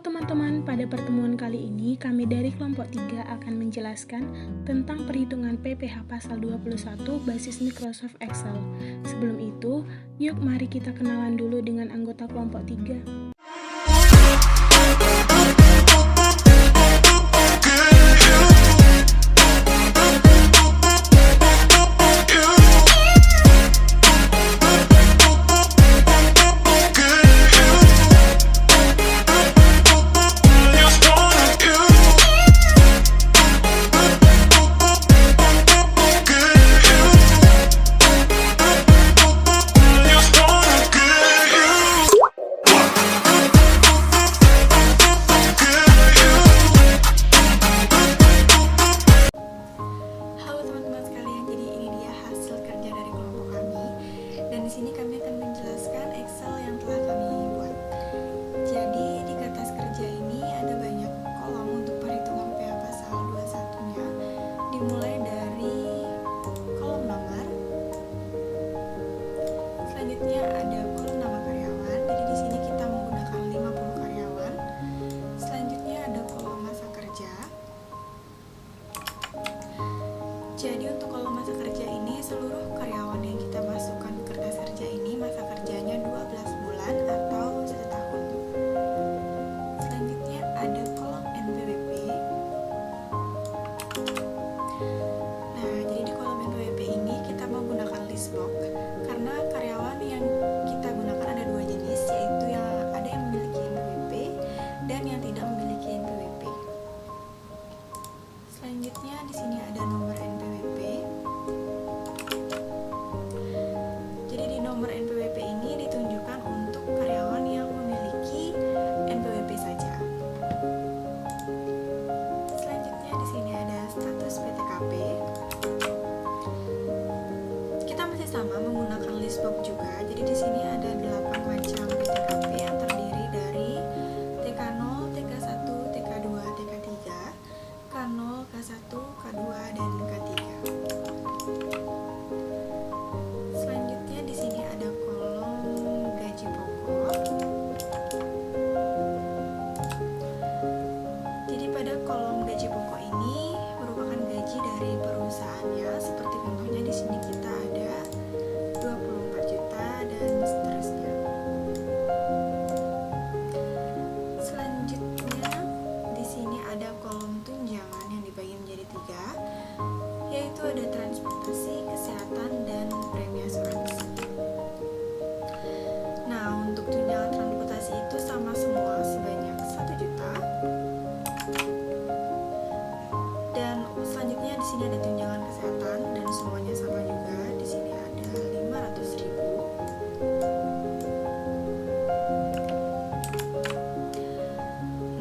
teman-teman, pada pertemuan kali ini kami dari kelompok 3 akan menjelaskan tentang perhitungan PPh pasal 21 basis Microsoft Excel. Sebelum itu, yuk mari kita kenalan dulu dengan anggota kelompok 3. Dimulai dari kolom nomor, selanjutnya ada kolom nama karyawan. Jadi di sini kita menggunakan 50 karyawan. Selanjutnya ada kolom masa kerja. Jadi untuk kolom masa kerja ini, seluruh karyawan yang kita masukkan ke kertas kerja ini masa kerjanya 12 bulan atau 1 tahun. Selanjutnya ada kolom NPWP. Karena karyawan yang kita gunakan ada 2 jenis, yaitu yang ada yang memiliki NPWP dan yang tidak memiliki NPWP. Selanjutnya di sini ada nomor NPWP. Jadi di nomor NPWP ini ditunjukkan untuk karyawan yang memiliki NPWP saja. Selanjutnya di sini ada status PTKP. Sama menggunakan list box juga. Jadi di sini ada 8 macam PTKP yang terdiri dari TK0, TK1, TK2, TK3, K0, K1, K2 dan K3. Selanjutnya di sini ada kolom gaji pokok. Jadi pada kolom gaji pokok ini merupakan gaji dari perusahaannya. Seperti contohnya di sini kita ada 24 juta dan seterusnya. Selanjutnya di sini ada kolom tunjangan yang dibagi menjadi 3, yaitu ada transportasi, kesehatan, dan premi asuransi. Nah, untuk tunjangan transportasi itu sama semua sebanyak 1 juta. Dan selanjutnya di sini ada tunjangan kesehatan dan semuanya sama juga. Di sini ada 500.000.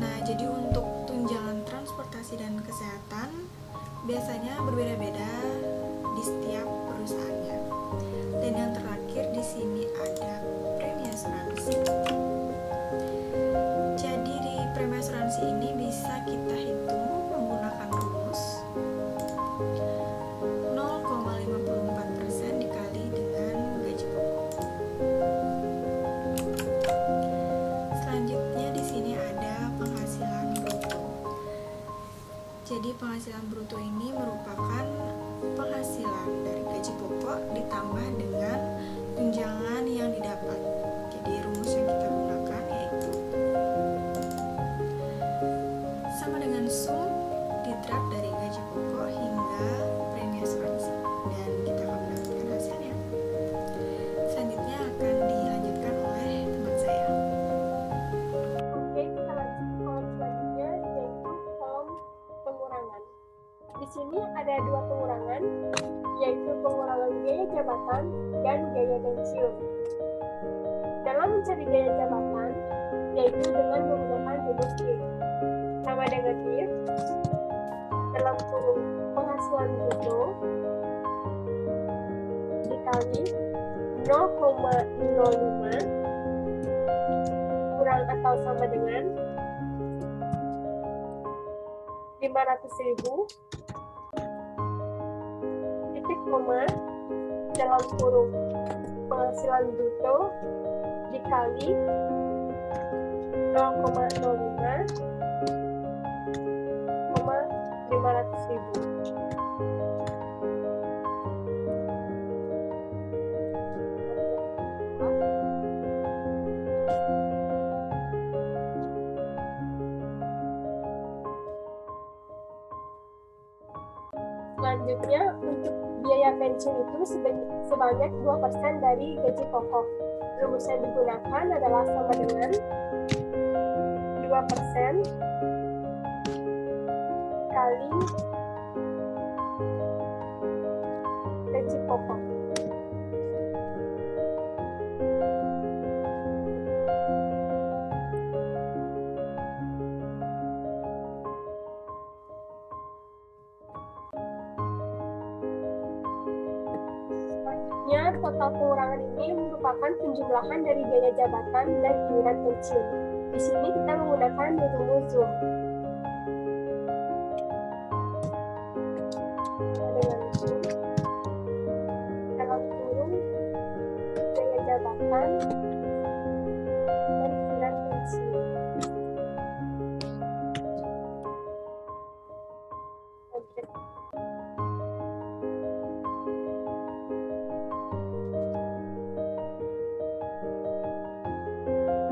Nah, jadi untuk tunjangan transportasi dan kesehatan biasanya berbeda-beda di setiap perusahaannya. Dan yang terakhir di sini ada premi asuransi. Jadi di premi asuransi ini bisa kita hitung menggunakan rumus 0,54% dikali dengan gaji pokok. Selanjutnya di sini ada penghasilan bruto. Jadi penghasilan bruto ini merupakan penghasilan dari gaji pokok ditambah dengan tunjangan yang didapat. Jadi rumus yang kita gunakan yaitu sama dengan sum didrag dari gaji pokok hingga premi asuransi, dan kita akan mendapatkan hasilnya. Selanjutnya akan dilanjutkan oleh teman saya. Oke, kita lanjut ke kolom selanjutnya, yaitu kolom pengurangan. Di sini ada 2 pengurangan, yaitu pengurangan biaya jabatan dan biaya pensiun. Dalam mencari biaya jabatan, yaitu dengan menggunakan rumus if. Sama dengan if dalam kurung penghasilan bruto dikali 0,05 kurang atau sama dengan 500.000 titik koma dalam kurung penghasilan bruto dikali 0,05 Selanjutnya, untuk biaya pensiun itu sebanyak 2% dari gaji pokok. Rumus yang digunakan adalah sama dengan 2% kali gaji pokok. Selanjutnya, total pengurangan ini merupakan penjumlahan dari biaya jabatan dan iuran pensiun. Di sini kita menggunakan rumus Zoom. Dengan Zoom, dalam kurung biaya jabatan dan iuran pensiun.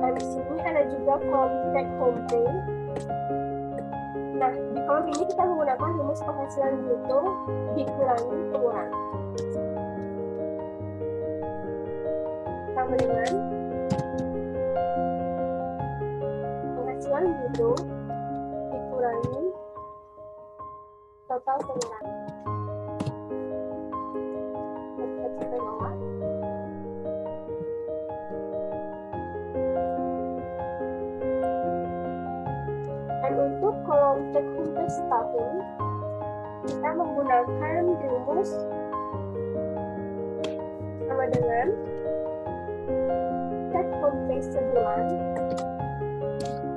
Dan di sini ada juga kolom take home pay. Nah, di kolom ini kita menggunakan rumus penghasilan bruto dikurangi pengurangan. Sama dengan penghasilan bruto dikurangi total pengurangan. Kita sampai bawah. Dan untuk kolom take home pay setahun, kita menggunakan rumus sama dengan take home pay sebulan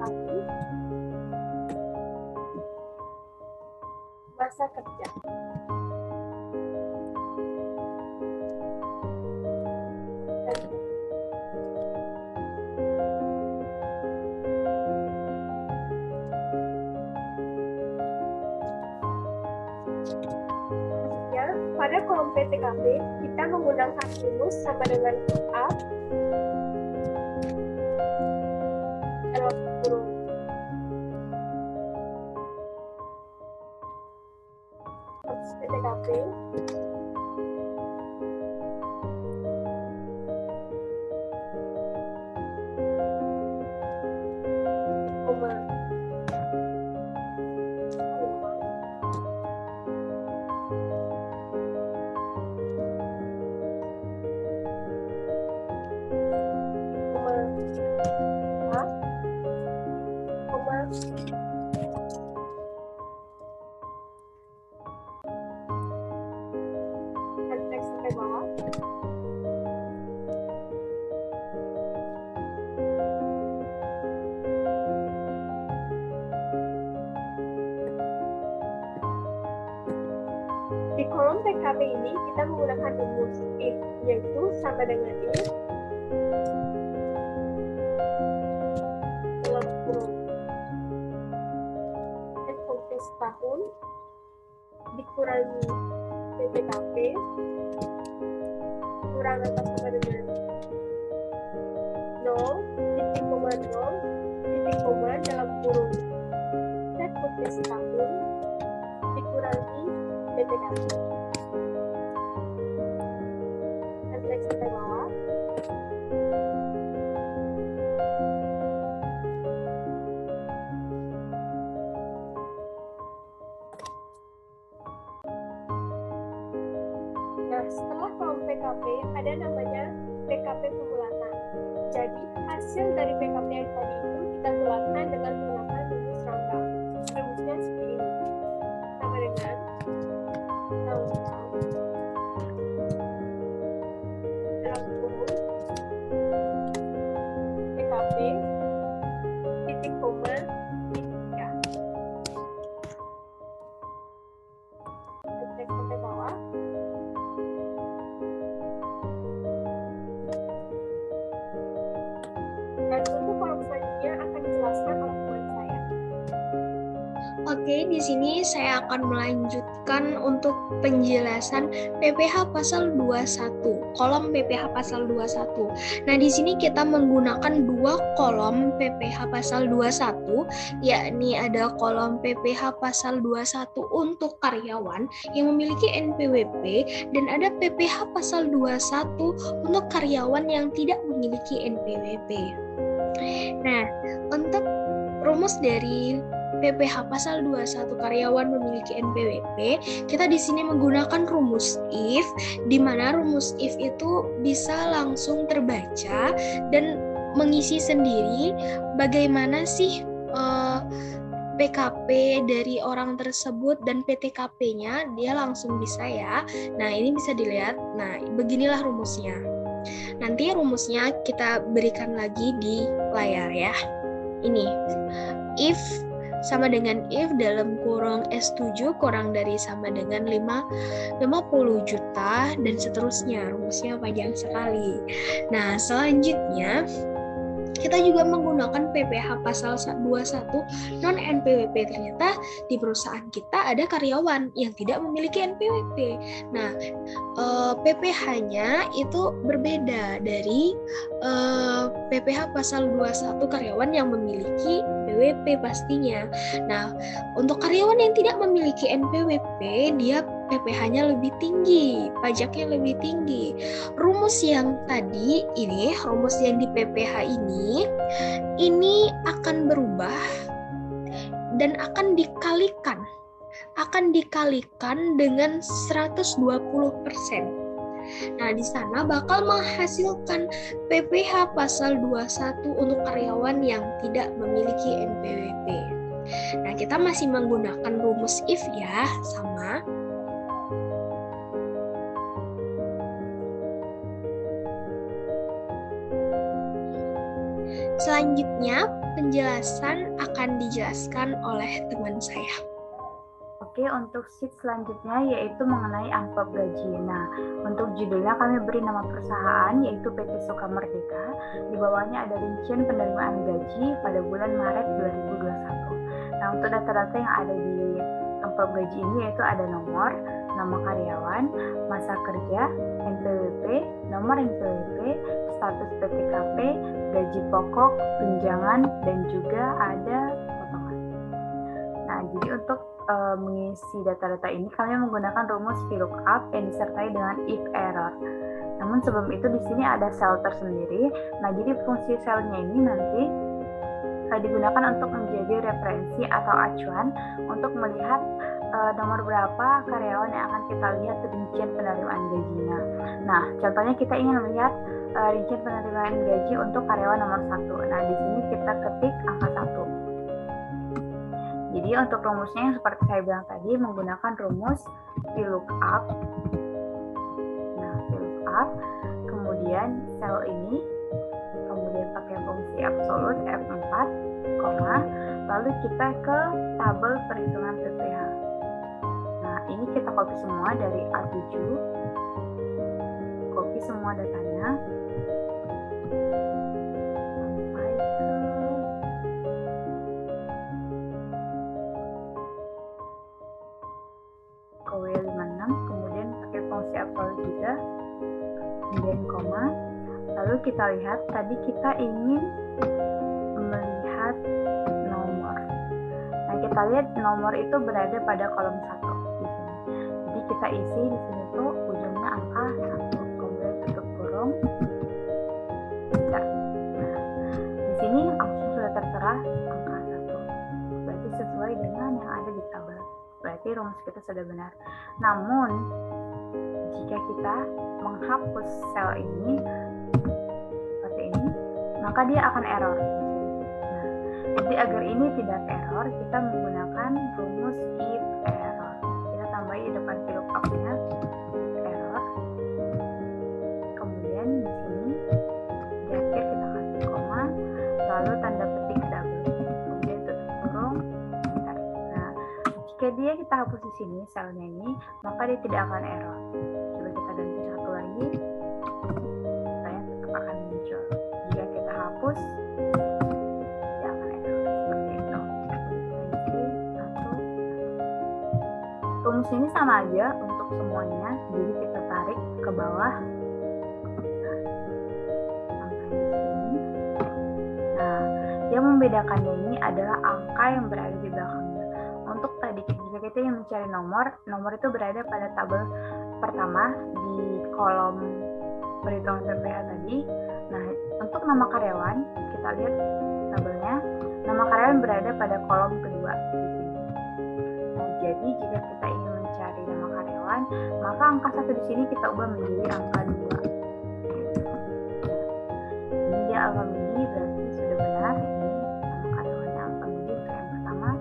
kali masa kerja. Pada kolom PTKP, kita menggunakan rumus sama dengan A dalam kurung PTKP koma dan teks sampai bawah. Di kolom PKP ini kita menggunakan rumus if, yaitu sama dengan if dalam kurung setahun dikurangi PPKP kurang atau sama dengan 0,0 titik koma dalam kurung set kode setahun dikurangi PPKP. Dan teks sampai bawah. Nah, setelah kolom PKP ada namanya PKP pembulatan. Jadi hasil dari PKP yang tadi itu kita bulatkan dengan menggunakan rumus rangka. Rumusnya seperti ini. Sama dengan dalam kurung PKP titik koma tiga. Teks sampai bawah. Dan untuk kolom selanjutnya akan dijelaskan oleh teman Oke, di sini saya akan melanjutkan untuk penjelasan PPh pasal 21, kolom PPh pasal 21. Nah, di sini kita menggunakan dua kolom PPh pasal 21, yakni ada kolom PPh pasal 21 untuk karyawan yang memiliki NPWP dan ada PPh pasal 21 untuk karyawan yang tidak memiliki NPWP. Nah, untuk rumus dari PPh pasal 21 karyawan memiliki NPWP, kita di sini menggunakan rumus if, di mana rumus if itu bisa langsung terbaca dan mengisi sendiri bagaimana sih PKP dari orang tersebut dan PTKP-nya, dia langsung bisa ya. Nah, ini bisa dilihat. Nah, beginilah rumusnya. Nanti rumusnya kita berikan lagi di layar ya. Ini, if sama dengan if dalam kurung S7 kurang dari sama dengan 50 juta dan seterusnya. Rumusnya panjang sekali. Nah, selanjutnya kita juga menggunakan PPh pasal 21 non NPWP. Ternyata di perusahaan kita ada karyawan yang tidak memiliki NPWP. Nah, PPh-nya itu berbeda dari PPh pasal 21 karyawan yang memiliki NPWP pastinya. Nah, untuk karyawan yang tidak memiliki NPWP, dia PPh-nya lebih tinggi, pajaknya lebih tinggi. Rumus yang tadi ini, rumus yang di PPh ini akan berubah dan akan dikalikan dengan 120%. Nah, di sana bakal menghasilkan PPh pasal 21 untuk karyawan yang tidak memiliki NPWP. Nah, kita masih menggunakan rumus if ya, sama. Selanjutnya, penjelasan akan dijelaskan oleh teman saya. Oke, untuk sheet selanjutnya yaitu mengenai amplop gaji. Nah, untuk judulnya kami beri nama perusahaan yaitu PT Suka Merdeka. Di bawahnya ada rincian penerimaan gaji pada bulan Maret 2021. Nah, untuk data-data yang ada di amplop gaji ini yaitu ada nomor, nama karyawan, masa kerja, NPWP, nomor NPWP, status PTKP, gaji pokok, tunjangan, dan juga ada potongan. Nah, jadi untuk mengisi data-data ini kami menggunakan rumus VLOOKUP yang disertai dengan if error. Namun sebelum itu di sini ada sel tersendiri. Nah, jadi fungsi selnya ini nanti digunakan untuk menjadi referensi atau acuan untuk melihat nomor berapa karyawan yang akan kita lihat rincian penerimaan gajinya. Nah, contohnya kita ingin melihat rincian penerimaan gaji untuk karyawan nomor 1. Nah, di sini kita ketik angka 1. Jadi untuk rumusnya yang seperti saya bilang tadi menggunakan rumus VLOOKUP. Nah, VLOOKUP, kemudian sel ini, kemudian pakai fungsi absolut F4, lalu kita ke tabel perhitungan PPh. Nah, ini kita copy semua dari A7, copy semua datanya, sampai ke W56, kemudian pakai fungsi absolut juga, kemudian koma, lalu kita lihat tadi kita ingin melihat nomor. Nah, kita lihat nomor itu berada pada kolom 1 di sini. Jadi kita isi di sini tuh ujungnya angka 1, kemudian tutup kurung. Nah, di sini langsung sudah tertera angka 1. Berarti sesuai dengan yang ada di tabel. Berarti rumus kita sudah benar. Namun, jika kita menghapus sel ini seperti ini, maka dia akan error. Jadi agar ini tidak error, kita menggunakan rumus if error. Kita tambahin di depan VLOOKUP-nya error. Kemudian di sini di akhir kita kasih koma, lalu tanda petik double. Kemudian tutup kurung. Nah, jika kita hapus di sini selnya ini, maka dia tidak akan error. Coba kita ganti satu lagi, saya tetap akan muncul. Jika kita hapus, Rumus ini sama aja untuk semuanya, jadi kita tarik ke bawah sampai di sini. Nah, yang membedakannya ini adalah angka yang berada di belakangnya. Untuk tadi jika kita yang mencari nomor itu berada pada tabel pertama di kolom perhitungan PPH tadi. Nah, untuk nama karyawan, kita lihat tabelnya, nama karyawan berada pada kolom kedua di sini. Nah, jadi jika kita ingin mencari nama karyawan, maka angka 1 di sini kita ubah menjadi angka 2. Ini dia alfa midi, berarti sudah benar. Ini nama karyawannya alfa midi untuk yang pertama.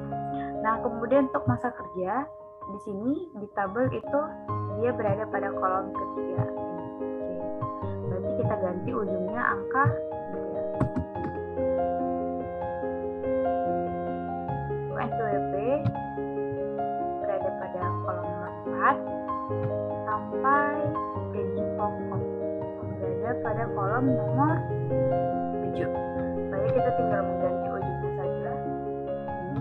Nah, kemudian untuk masa kerja, di sini di tabel itu dia berada pada kolom ketiga. Berarti kita ganti ujungnya angka 3. Untuk NPWP berada pada kolom 4 sampai gaji pokok berada pada kolom nomor 7. Baik, kita tinggal mengganti ujungnya saja. Ini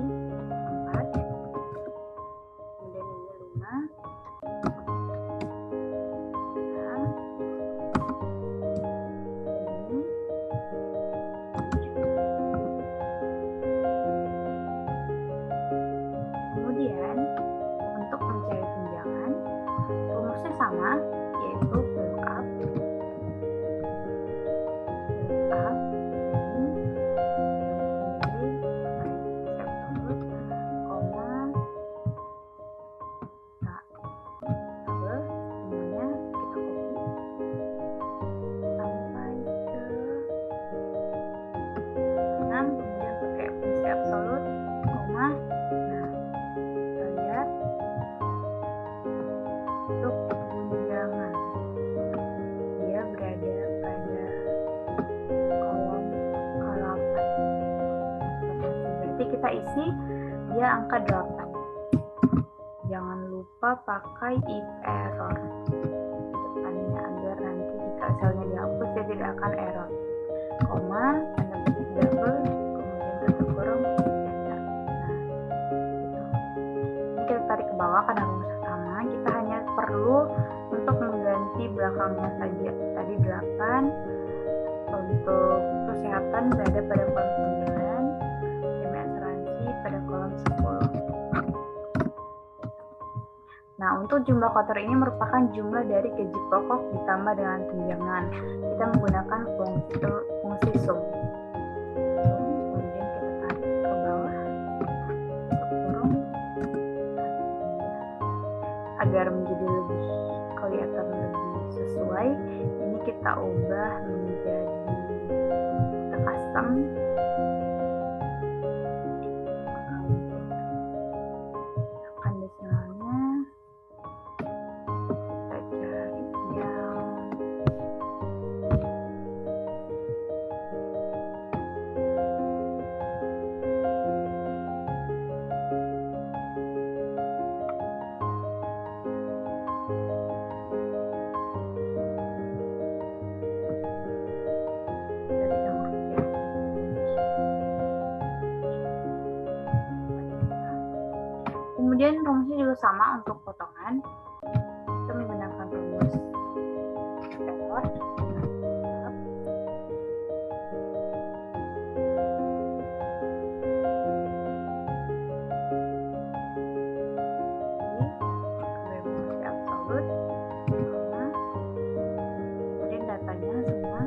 4, kemudian ini 5, kemudian untuk mencari tunjangan rumusnya sama, yaitu lookup kita isi dia angka 8. Jangan lupa pakai if error depannya agar nanti jika selnya dihapus dia tidak akan error. Koma, tanda petik double, kemudian tutup kurung, enter. Nah, gitu. Ini kita tarik ke bawah karena rumus sama. Kita hanya perlu untuk mengganti belakangnya saja. Tadi 8 untuk kesehatan berada pada kolom 9, pada kolom 10. Nah, untuk jumlah kotor ini merupakan jumlah dari gaji pokok ditambah dengan tunjangan. Kita menggunakan fungsi sum. Kemudian kita tarik ke bawah, tutup kurung, agar menjadi lebih kelihatan lebih sesuai. Ini kita ubah menjadi custom. Kemudian rumusnya juga sama untuk potongan. Kita menggunakan rumus error. Rumus absolut. Kemudian datanya semua.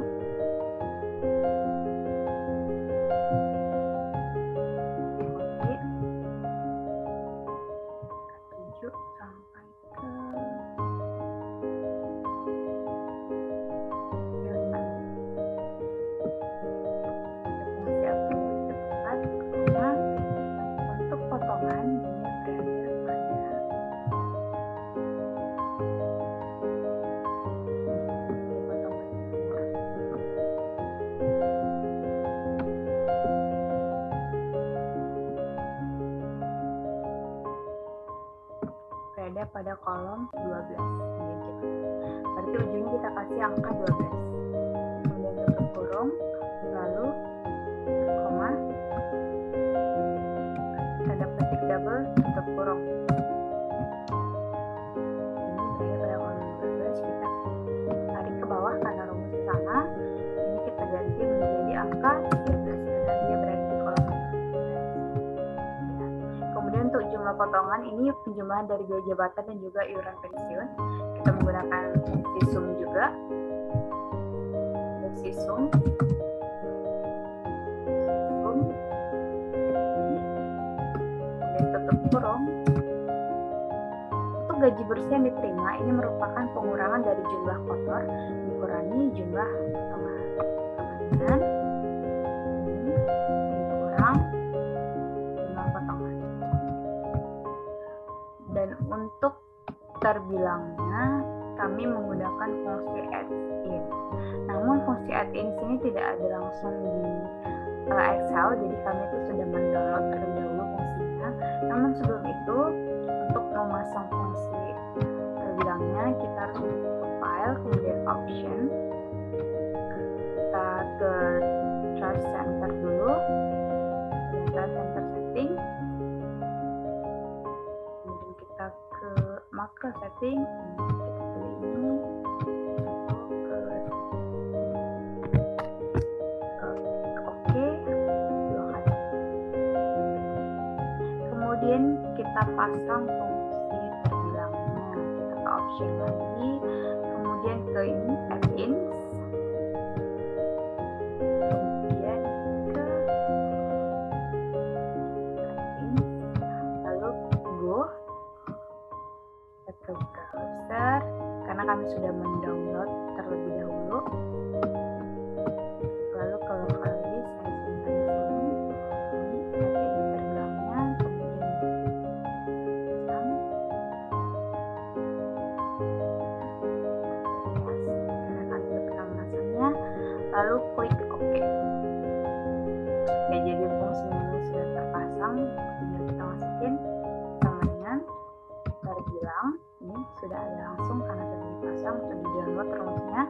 Sampai ke 9. Untuk potongan dia berada pada kolom 12. Berarti ujungnya kita kasih angka 12. Kemudian tutup kurung, lalu koma, tanda petik double, tutup kurung. untuk jumlah potongan ini penjumlahan dari biaya jabatan dan juga iuran pensiun. Kita menggunakan visum juga. Visum. Kemudian tutup kurung. Untuk gaji bersih yang diterima ini merupakan pengurangan dari jumlah kotor dikurangi jumlah potongan. Kemudian ini dikurang jumlah potongan. Dan untuk terbilangnya kami menggunakan fungsi add-in. Namun fungsi add-in sini tidak ada langsung di Excel, jadi kami itu sudah mendownload terlebih dahulu fungsinya. Namun sebelum itu, untuk memasang fungsi terbilangnya kita harus masuk ke file, kemudian option, kita ke Trust Center dulu, kemudian Trust Center setting, kemudian kita ke macro setting, kita pilih ini, kemudian kita pasang fungsi terbilangnya, kita ke option lagi, kemudian ke ini add-ins, kemudian ke add-ins, lalu go, kita ke browser karena kami sudah mendownload terlebih dahulu, lalu ke lokalis, saya simpan di sini, ini add-ins terbilangnya, lalu klik OK. Ya, jadi fungsi ini sudah terpasang, tinggal kita masukin sama dengan terbilang. Ini sudah ada langsung karena sudah dipasang, sudah di download rumusnya.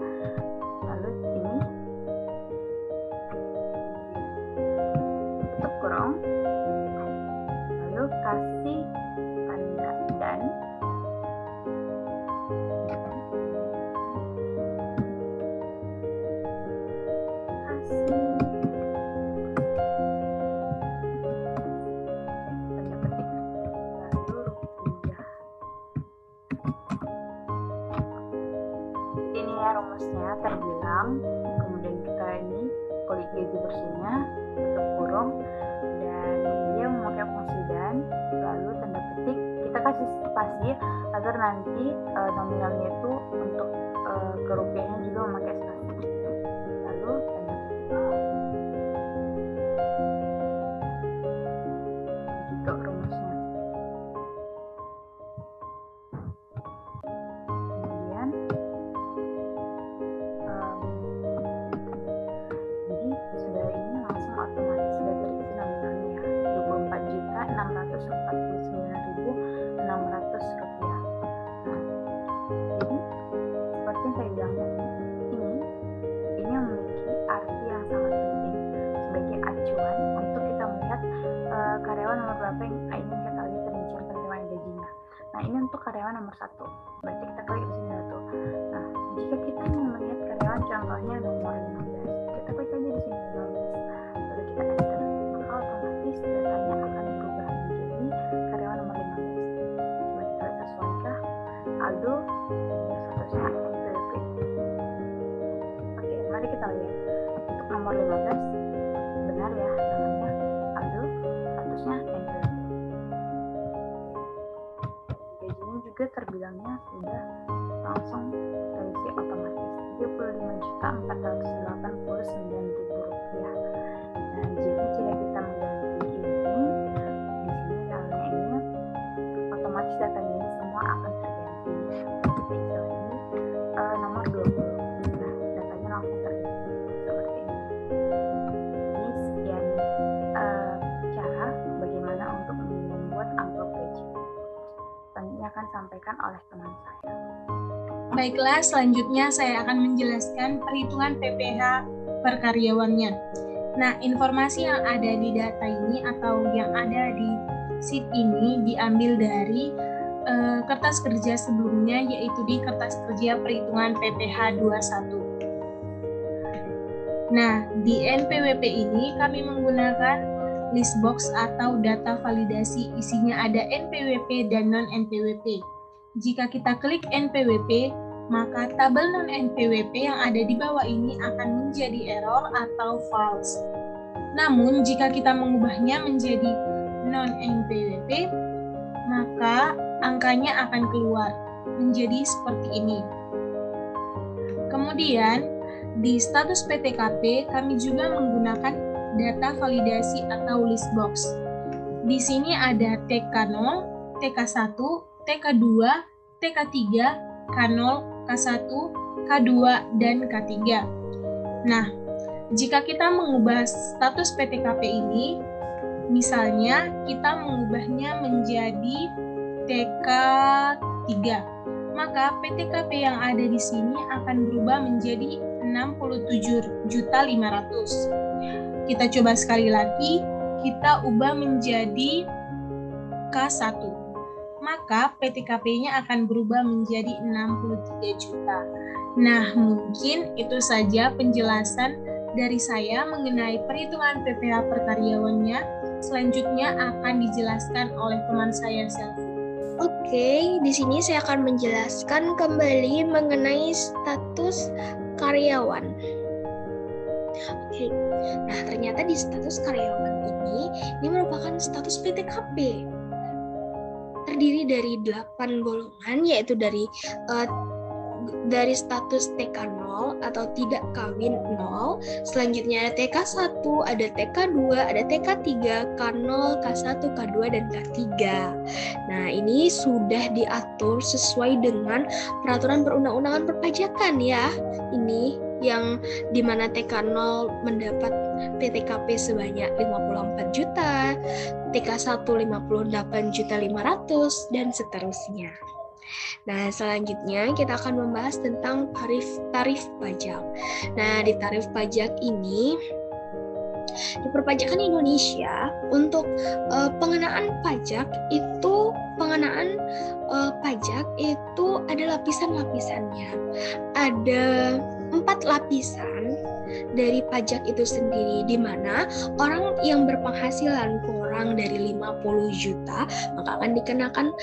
Lalu ini tutup kurung, lalu kasih tanda dan. Rumusnya terbilang, kemudian kita ini klik gaji bersihnya, tutup kurung, dan dia memakai fungsi dan, lalu tanda petik, kita kasih spasi agar nanti nominalnya itu untuk ke rupiahnya juga memakai spasi, lalu tanda petik, gitu rumusnya. Karyawan nomor berapa yang ingin kita lihat rincian penerimaan gajinya. Nah, ini untuk karyawan nomor 1. Berarti kita klik di sini satu. Nah, jika kita ingin melihat karyawan contohnya nomor 15, kita klik aja di sini 15. Lalu kita enter, maka otomatis datanya akan berubah menjadi karyawan nomor 15. Coba kita lihat sesuaikah? Aldo, statusnya NPWP. Oke, mari kita lihat. Untuk nomor 15, benar ya namanya Aldo, statusnya NPWP. Gajinya juga terbilangnya sudah langsung terisi otomatis Rp35.489.000. Nah, jadi jika kita mengganti ini, di sini caranya ini otomatis datanya ini semua akan terganti. Misalnya ini nomor 20. Nah, datanya langsung terganti seperti ini. Jadi sekian cara bagaimana untuk membuat amplop gaji. Selanjutnya akan sampaikan oleh teman saya. Baiklah, selanjutnya saya akan menjelaskan perhitungan PPh per karyawannya. Nah, informasi yang ada di data ini atau yang ada di sheet ini diambil dari kertas kerja sebelumnya, yaitu di kertas kerja perhitungan PPh 21. Nah, di NPWP ini kami menggunakan list box atau data validasi, isinya ada NPWP dan non-NPWP. Jika kita klik NPWP, maka tabel non-NPWP yang ada di bawah ini akan menjadi error atau false. Namun, jika kita mengubahnya menjadi non-NPWP, maka angkanya akan keluar menjadi seperti ini. Kemudian, di status PTKP, kami juga menggunakan data validasi atau list box. Di sini ada TK0, TK1, TK2, TK3, K0, K1, K2, dan K3. Nah, jika kita mengubah status PTKP ini, misalnya kita mengubahnya menjadi TK3, maka PTKP yang ada di sini akan berubah menjadi 67.500.000. Kita coba sekali lagi, kita ubah menjadi K1. Maka PTKP-nya akan berubah menjadi 63 juta. Nah, mungkin itu saja penjelasan dari saya mengenai perhitungan PPh per karyawannya. Selanjutnya akan dijelaskan oleh teman saya, Selvi. Oke, di sini saya akan menjelaskan kembali mengenai status karyawan. Oke, nah ternyata di status karyawan ini merupakan status PTKP. Terdiri dari 8 golongan, yaitu dari status TK0 atau tidak kawin 0, selanjutnya ada TK1, ada TK2, ada TK3, K0, K1, K2, dan K3. Nah, ini sudah diatur sesuai dengan peraturan perundang-undangan perpajakan ya. Ini yang dimana TK0 mendapat PTKP sebanyak 54 juta, TK1 58.500.000, dan seterusnya. Nah, selanjutnya kita akan membahas tentang tarif pajak. Nah, di tarif pajak ini, di perpajakan Indonesia, untuk pengenaan pajak itu, ada lapisan-lapisannya. Ada 4 lapisan dari pajak itu sendiri, di mana orang yang berpenghasilan kurang dari 50 juta maka akan dikenakan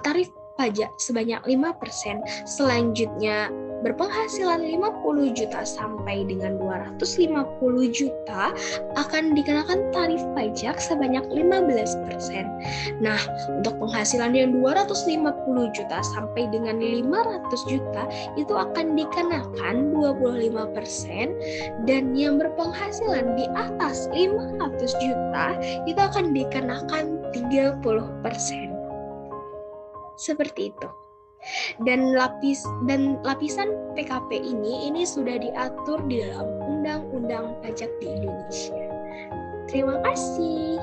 tarif pajak sebanyak 5%. Selanjutnya, berpenghasilan 50 juta sampai dengan 250 juta akan dikenakan tarif pajak sebanyak 15%. Nah, untuk penghasilan yang 250 juta sampai dengan 500 juta itu akan dikenakan 25%, dan yang berpenghasilan di atas 500 juta itu akan dikenakan 30%. Seperti itu. Dan lapisan PKP ini sudah diatur di dalam Undang-Undang Pajak di Indonesia. Terima kasih.